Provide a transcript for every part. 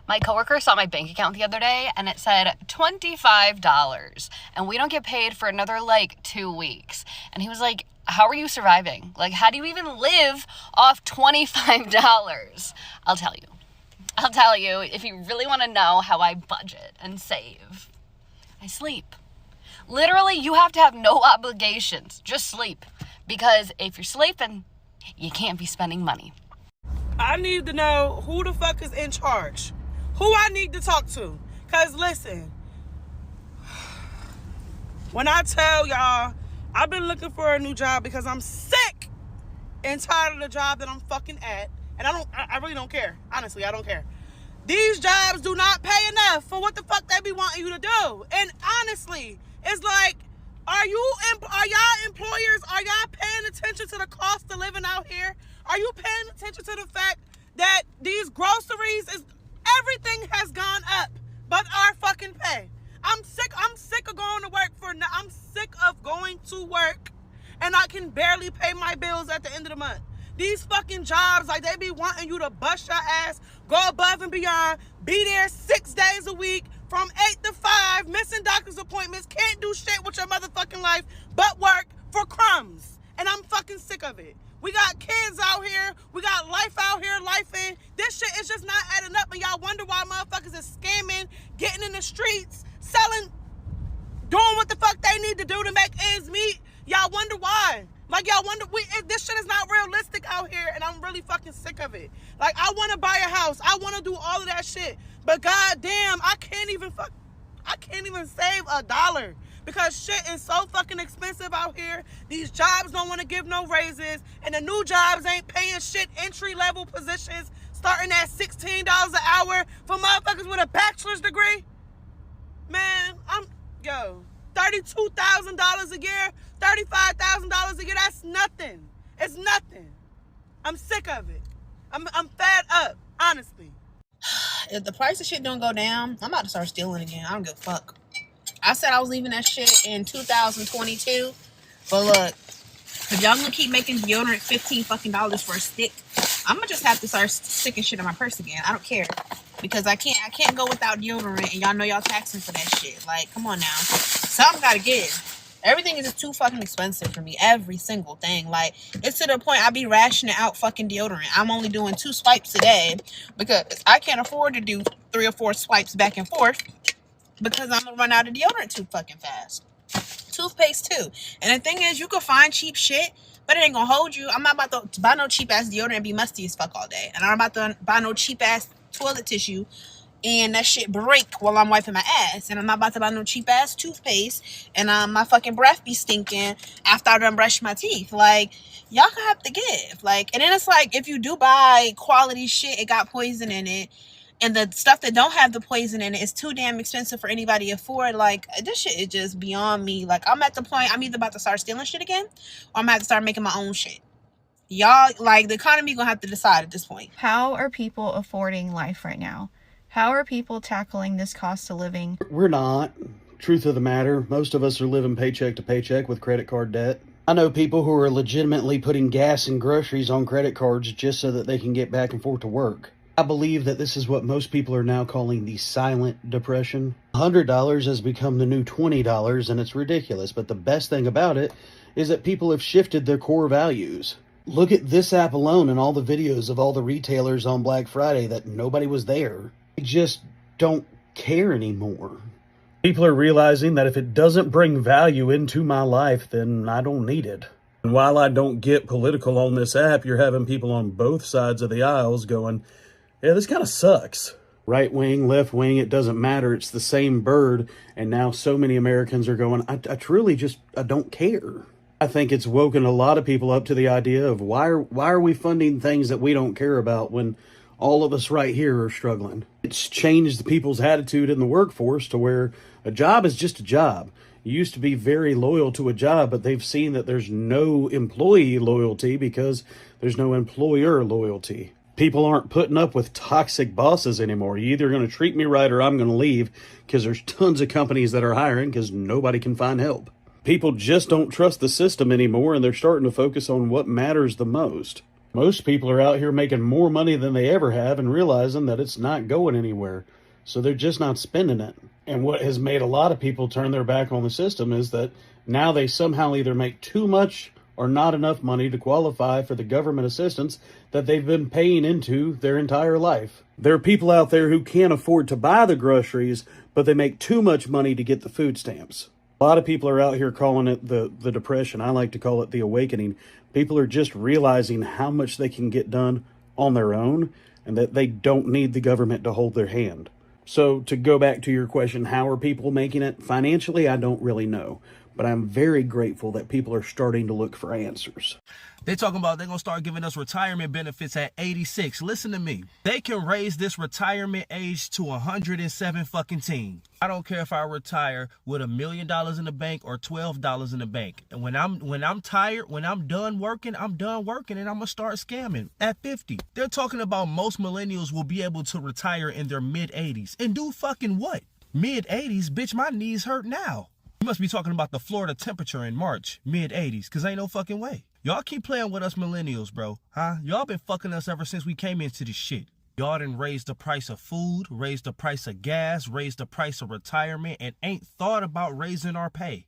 My coworker saw my bank account the other day and it said $25 and we don't get paid for another like 2 weeks. And he was like, how are you surviving? Like, how do you even live off $25? I'll tell you if you really want to know how I budget and save. I sleep. Literally, you have to have no obligations. Just sleep. Because if you're sleeping, you can't be spending money. I need to know who the fuck is in charge. Who I need to talk to. Because listen, when I tell y'all, I've been looking for a new job because I'm sick and tired of the job that I'm fucking at. And I really don't care. Honestly, I don't care. These jobs do not pay enough for what the fuck they be wanting you to do. And honestly, it's like, are y'all employers, are y'all paying attention to the cost of living out here? Are you paying attention to the fact that these groceries everything has gone up but our fucking pay? I'm sick of going to work I'm sick of going to work and I can barely pay my bills at the end of the month. These fucking jobs, like, they be wanting you to bust your ass, go above and beyond, be there 6 days a week from 8 to 5, missing doctor's appointments, can't do shit with your motherfucking life but work for crumbs. And I'm fucking sick of it. We got kids out here. We got life out here, lifing. This shit is just not adding up, and y'all wonder why motherfuckers is scamming, getting in the streets, selling, doing what the fuck they need to do to make ends meet. Y'all wonder why. Like, y'all wonder, this shit is not realistic out here, and I'm really fucking sick of it. Like, I want to buy a house. I want to do all of that shit. But goddamn, I can't even save $1 because shit is so fucking expensive out here. These jobs don't want to give no raises, and the new jobs ain't paying shit. Entry-level positions starting at $16 an hour for motherfuckers with a bachelor's degree. Man, $32,000 a year, $35,000 a year, that's nothing. It's nothing. I'm sick of it. I'm fed up, honestly. If the price of shit don't go down, I'm about to start stealing again. I don't give a fuck. I said I was leaving that shit in 2022, but look, if y'all gonna keep making deodorant $15 fucking for a stick, I'm gonna just have to start sticking shit in my purse again. I don't care, because I can't go without deodorant, and y'all know y'all taxing for that shit. Like, come on now, something gotta give. Everything is just too fucking expensive for me. Every single thing. Like, it's to the point I be rationing out fucking deodorant. I'm only doing 2 swipes a day because I can't afford to do 3 or 4 swipes back and forth because I'm gonna run out of deodorant too fucking fast. Toothpaste too. And the thing is, you can find cheap shit, but it ain't gonna hold you. I'm not about to buy no cheap ass deodorant and be musty as fuck all day. And I'm about to buy no cheap ass toilet tissue and that shit break while I'm wiping my ass. And I'm not about to buy no cheap ass toothpaste and my fucking breath be stinking after I done brush my teeth. Like, y'all gonna have to give. Like, and then it's like, if you do buy quality shit, it got poison in it, and the stuff that don't have the poison in it is too damn expensive for anybody to afford. Like, this shit is just beyond me. Like, I'm at the point I'm either about to start stealing shit again, or I'm gonna have to start making my own shit. Y'all, like, the economy gonna have to decide at this point. How are people affording life right now? How are people tackling this cost of living? We're not. Truth of the matter, most of us are living paycheck to paycheck with credit card debt. I know people who are legitimately putting gas and groceries on credit cards just so that they can get back and forth to work. I believe that this is what most people are now calling the silent depression. $100 has become the new $20, and it's ridiculous, but the best thing about it is that people have shifted their core values. Look at this app alone and all the videos of all the retailers on Black Friday that nobody was there. They just don't care anymore. People are realizing that if it doesn't bring value into my life, then I don't need it. And while I don't get political on this app, you're having people on both sides of the aisles going, yeah, this kind of sucks. Right wing, left wing, it doesn't matter. It's the same bird. And now so many Americans are going, I don't care. I think it's woken a lot of people up to the idea of why are we funding things that we don't care about when all of us right here are struggling. It's changed the people's attitude in the workforce to where a job is just a job. You used to be very loyal to a job, but they've seen that there's no employee loyalty because there's no employer loyalty. People aren't putting up with toxic bosses anymore. You're either going to treat me right or I'm going to leave, because there's tons of companies that are hiring because nobody can find help. People just don't trust the system anymore, and they're starting to focus on what matters the most. Most people are out here making more money than they ever have and realizing that it's not going anywhere. So they're just not spending it. And what has made a lot of people turn their back on the system is that now they somehow either make too much or not enough money to qualify for the government assistance that they've been paying into their entire life. There are people out there who can't afford to buy the groceries, but they make too much money to get the food stamps. A lot of people are out here calling it the depression. I like to call it the awakening. People are just realizing how much they can get done on their own and that they don't need the government to hold their hand. So to go back to your question, how are people making it? Financially, I don't really know. But I'm very grateful that people are starting to look for answers. They talking about they're going to start giving us retirement benefits at 86. Listen to me. They can raise this retirement age to 107 fucking teen. I don't care if I retire with $1 million in the bank or $12 in the bank. And when I'm tired, when I'm done working and I'm going to start scamming at 50. They're talking about most millennials will be able to retire in their mid 80s. And do fucking what? Mid 80s? Bitch, my knees hurt now. You must be talking about the Florida temperature in March, mid 80s, because ain't no fucking way. Y'all keep playing with us millennials, bro, huh? Y'all been fucking us ever since we came into this shit. Y'all done raised the price of food, raised the price of gas, raised the price of retirement, and ain't thought about raising our pay.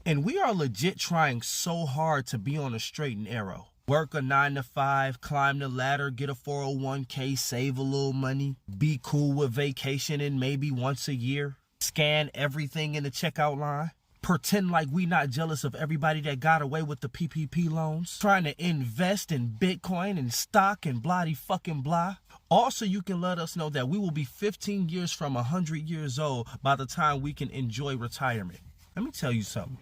And we are legit trying so hard to be on a straight and narrow. Work a 9 to 5, climb the ladder, get a 401k, save a little money, be cool with vacationing maybe once a year. Scan everything in the checkout line. Pretend like we not jealous of everybody that got away with the PPP loans. Trying to invest in Bitcoin and stock and bloody fucking blah. Also, you can let us know that we will be 15 years from 100 years old by the time we can enjoy retirement. Let me tell you something.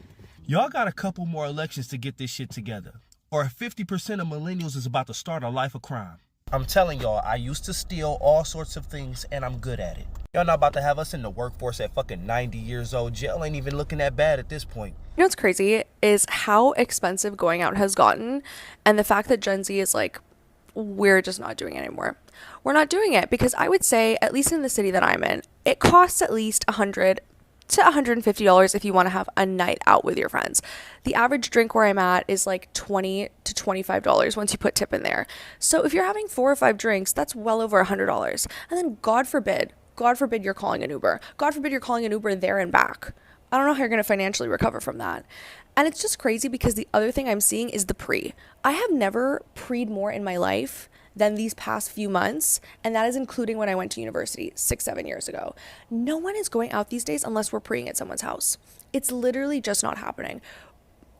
Y'all got a couple more elections to get this shit together. Or 50% of millennials is about to start a life of crime. I'm telling y'all, I used to steal all sorts of things and I'm good at it. Y'all not about to have us in the workforce at fucking 90 years old. Jail ain't even looking that bad at this point. You know what's crazy is how expensive going out has gotten, and the fact that Gen Z is like, we're just not doing it anymore. We're not doing it because I would say, at least in the city that I'm in, it costs at least $100 to $150 if you want to have a night out with your friends. The average drink where I'm at is like $20 to $25 once you put tip in there. So if you're having 4 or 5 drinks, that's well over $100. And then God forbid you're calling an Uber. God forbid you're calling an Uber there and back. I don't know how you're going to financially recover from that. And it's just crazy because the other thing I'm seeing is the pre. I have never pre'd more in my life than these past few months, and that is including when I went to university 6-7 years ago. No one is going out these days unless we're preing at someone's house. It's literally just not happening.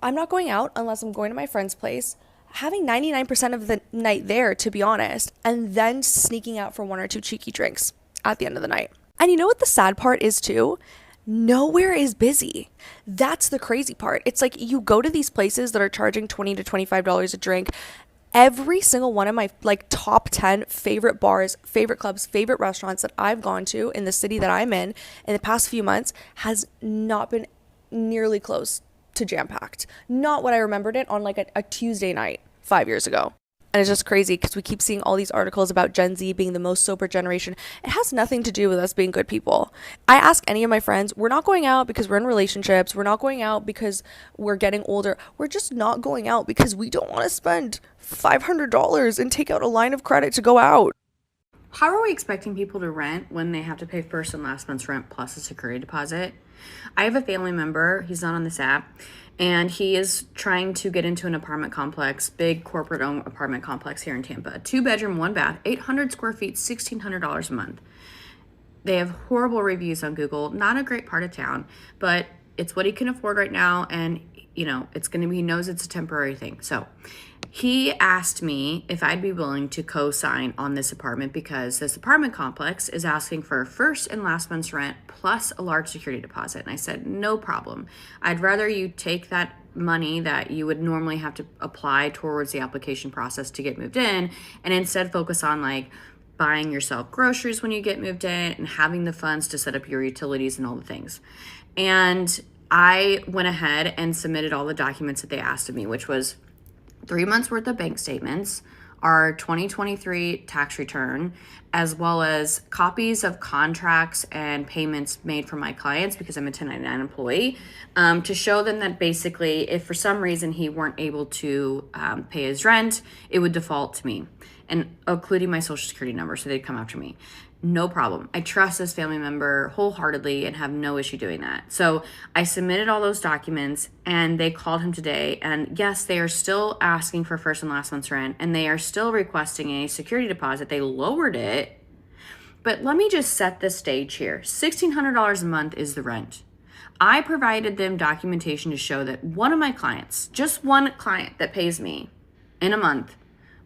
I'm not going out unless I'm going to my friend's place, having 99% of the night there, to be honest, and then sneaking out for 1 or 2 cheeky drinks at the end of the night. And you know what the sad part is too? Nowhere is busy. That's the crazy part. It's like you go to these places that are charging $20 to $25 a drink. Every single one of my like top 10 favorite bars, favorite clubs, favorite restaurants that I've gone to in the city that I'm in the past few months has not been nearly close to jam-packed. Not what I remembered it on like a Tuesday night 5 years ago. And it's just crazy because we keep seeing all these articles about Gen Z being the most sober generation. It has nothing to do with us being good people. I ask any of my friends, we're not going out because we're in relationships. We're not going out because we're getting older. We're just not going out because we don't want to spend $500 and take out a line of credit to go out. How are we expecting people to rent when they have to pay first and last month's rent plus a security deposit? I have a family member, he's not on this app, and he is trying to get into an apartment complex, big corporate-owned apartment complex here in Tampa. 2-bedroom, 1 bath, 800 square feet, $1,600 a month. They have horrible reviews on Google. Not a great part of town, but it's what he can afford right now, and you know, he knows it's a temporary thing. So he asked me if I'd be willing to co-sign on this apartment because this apartment complex is asking for first and last month's rent plus a large security deposit. And I said, no problem. I'd rather you take that money that you would normally have to apply towards the application process to get moved in and instead focus on like buying yourself groceries when you get moved in and having the funds to set up your utilities and all the things. And I went ahead and submitted all the documents that they asked of me, which was 3 months worth of bank statements, our 2023 tax return, as well as copies of contracts and payments made for my clients because I'm a 1099 employee, to show them that basically if for some reason he weren't able to pay his rent, it would default to me, and including my social security number, so they'd come after me. No problem. I trust this family member wholeheartedly and have no issue doing that. So I submitted all those documents, and they called him today. And yes, they are still asking for first and last month's rent, and they are still requesting a security deposit. They lowered it. But let me just set the stage here. $1,600 a month is the rent. I provided them documentation to show that one of my clients, just one client that pays me in a month,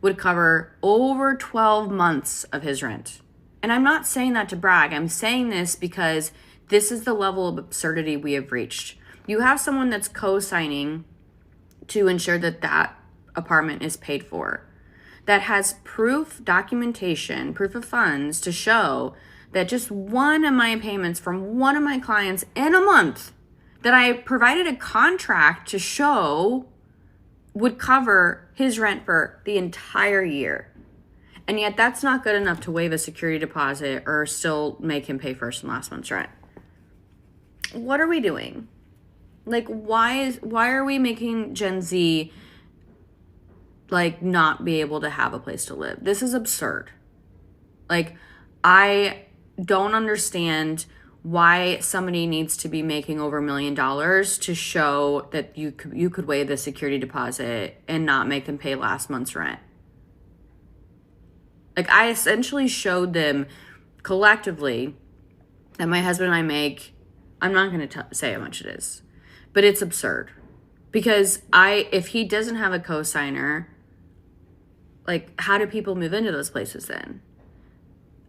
would cover over 12 months of his rent. And I'm not saying that to brag. I'm saying this because this is the level of absurdity we have reached. You have someone that's co-signing to ensure that that apartment is paid for, that has proof, documentation, proof of funds to show that just one of my payments from one of my clients in a month that I provided a contract to show would cover his rent for the entire year. And yet that's not good enough to waive a security deposit or still make him pay first and last month's rent. What are we doing? Like, why are we making Gen Z like not be able to have a place to live? This is absurd. Like, I don't understand why somebody needs to be making over $1 million to show that you could waive the security deposit and not make them pay last month's rent. Like, I essentially showed them collectively that my husband and I make, I'm not going to say how much it is, but it's absurd. Because if he doesn't have a co-signer, like, how do people move into those places then?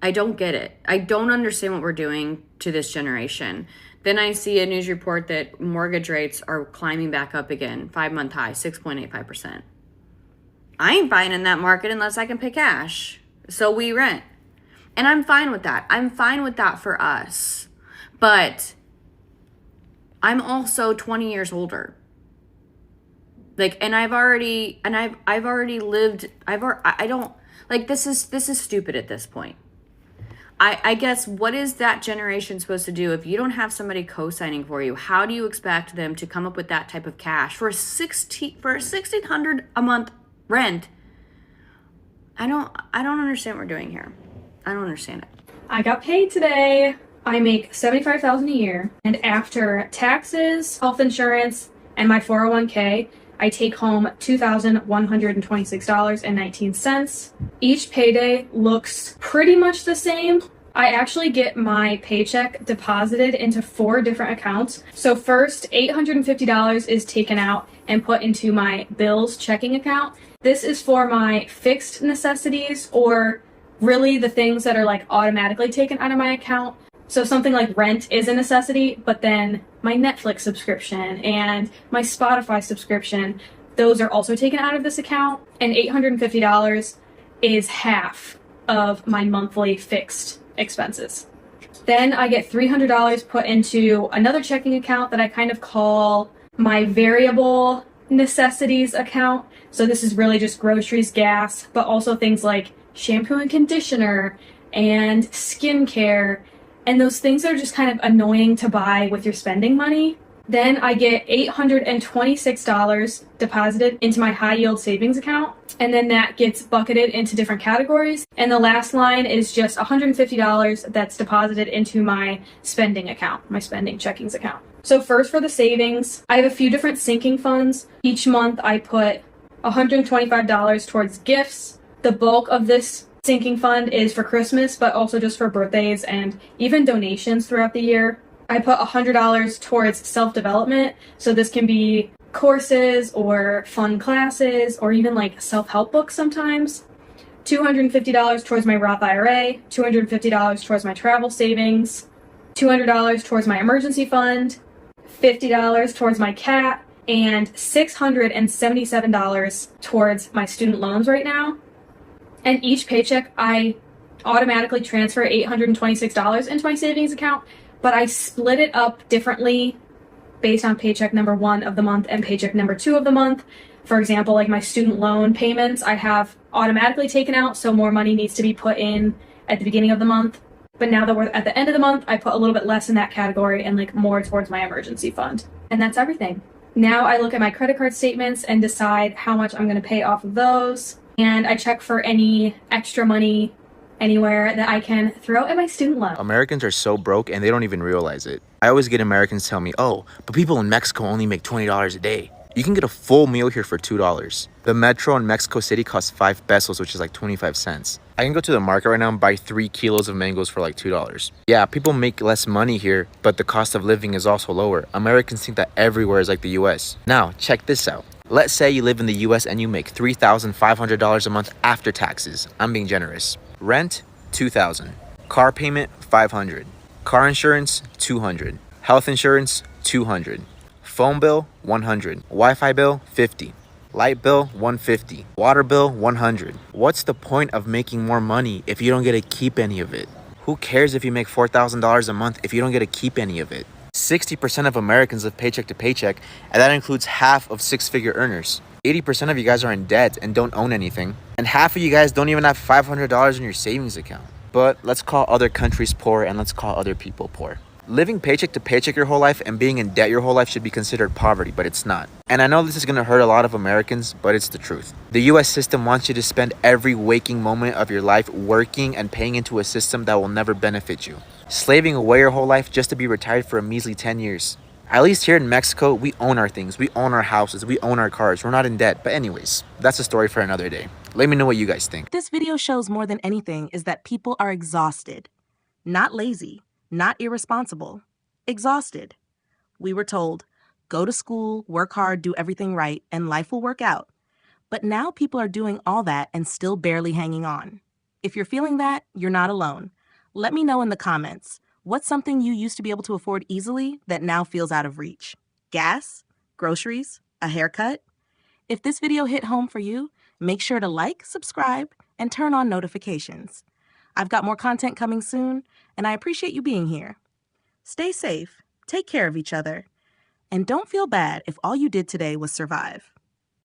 I don't get it. I don't understand what we're doing to this generation. Then I see a news report that mortgage rates are climbing back up again, 5-month high, 6.85%. I ain't buying in that market unless I can pay cash. So we rent. And I'm fine with that. I'm fine with that for us. But I'm also 20 years older. Like, and I've already lived, I don't, like, this is stupid at this point. I guess, what is that generation supposed to do if you don't have somebody co-signing for you? How do you expect them to come up with that type of cash for $1,600 a month rent? I don't understand what we're doing here. I don't understand it. I got paid today. I make $75,000 a year, and after taxes, health insurance, and my 401k, I take home $2,126.19. Each payday looks pretty much the same. I actually get my paycheck deposited into 4 different accounts. So first, $850 is taken out and put into my bills checking account. This is for my fixed necessities, or really the things that are like automatically taken out of my account. So something like rent is a necessity, but then my Netflix subscription and my Spotify subscription, those are also taken out of this account. And $850 is half of my monthly fixed expenses. Then I get $300 put into another checking account that I kind of call my variable necessities account. So this is really just groceries, gas, but also things like shampoo and conditioner and skincare, and those things that are just kind of annoying to buy with your spending money. Then I get $826 deposited into my high yield savings account, and then that gets bucketed into different categories. And the last line is just $150 that's deposited into my spending account, my spending checkings account. So first, for the savings, I have a few different sinking funds. Each month I put $125 towards gifts. The bulk of this sinking fund is for Christmas, but also just for birthdays and even donations throughout the year. I put $100 towards self-development. So this can be courses or fun classes or even like self-help books sometimes. $250 towards my Roth IRA, $250 towards my travel savings, $200 towards my emergency fund, $50 towards my cat, and $677 towards my student loans right now. And each paycheck, I automatically transfer $826 into my savings account, but I split it up differently based on paycheck number 1 of the month and paycheck number 2 of the month. For example, like my student loan payments, I have automatically taken out, so more money needs to be put in at the beginning of the month. But now that we're at the end of the month, I put a little bit less in that category and like more towards my emergency fund. And that's everything. Now I look at my credit card statements and decide how much I'm going to pay off of those. And I check for any extra money anywhere that I can throw at my student loan. Americans are so broke and they don't even realize it. I always get Americans tell me, oh, but people in Mexico only make $20 a day. You can get a full meal here for $2. The metro in Mexico City costs 5 pesos, which is like 25 cents. I can go to the market right now and buy 3 kilos of mangoes for like $2. Yeah, people make less money here, but the cost of living is also lower. Americans think that everywhere is like the US. Now, check this out. Let's say you live in the US and you make $3,500 a month after taxes. I'm being generous. Rent, $2,000. Car payment, $500. Car insurance, $200. Health insurance, $200. Phone bill, $100. Wi-Fi bill, $50. Light bill, $150. Water bill, $100. What's the point of making more money if you don't get to keep any of it? Who cares if you make $4,000 a month if you don't get to keep any of it? 60% of Americans live paycheck to paycheck, and that includes half of six-figure earners. 80% of you guys are in debt and don't own anything, and half of you guys don't even have $500 in your savings account. But let's call other countries poor and let's call other people poor. Living paycheck to paycheck your whole life and being in debt your whole life should be considered poverty, but it's not. And I know this is going to hurt a lot of Americans, but it's the truth. The US system wants you to spend every waking moment of your life working and paying into a system that will never benefit you. Slaving away your whole life just to be retired for a measly 10 years. At least here in Mexico, we own our things. We own our houses. We own our cars. We're not in debt. But anyways, that's a story for another day. Let me know what you guys think. This video shows more than anything is that people are exhausted. Not lazy. Not irresponsible. Exhausted. We were told, go to school, work hard, do everything right, and life will work out. But now people are doing all that and still barely hanging on. If you're feeling that, you're not alone. Let me know in the comments. What's something you used to be able to afford easily that now feels out of reach? Gas? Groceries? A haircut? If this video hit home for you, make sure to like, subscribe, and turn on notifications. I've got more content coming soon, and I appreciate you being here. Stay safe, take care of each other, and don't feel bad if all you did today was survive.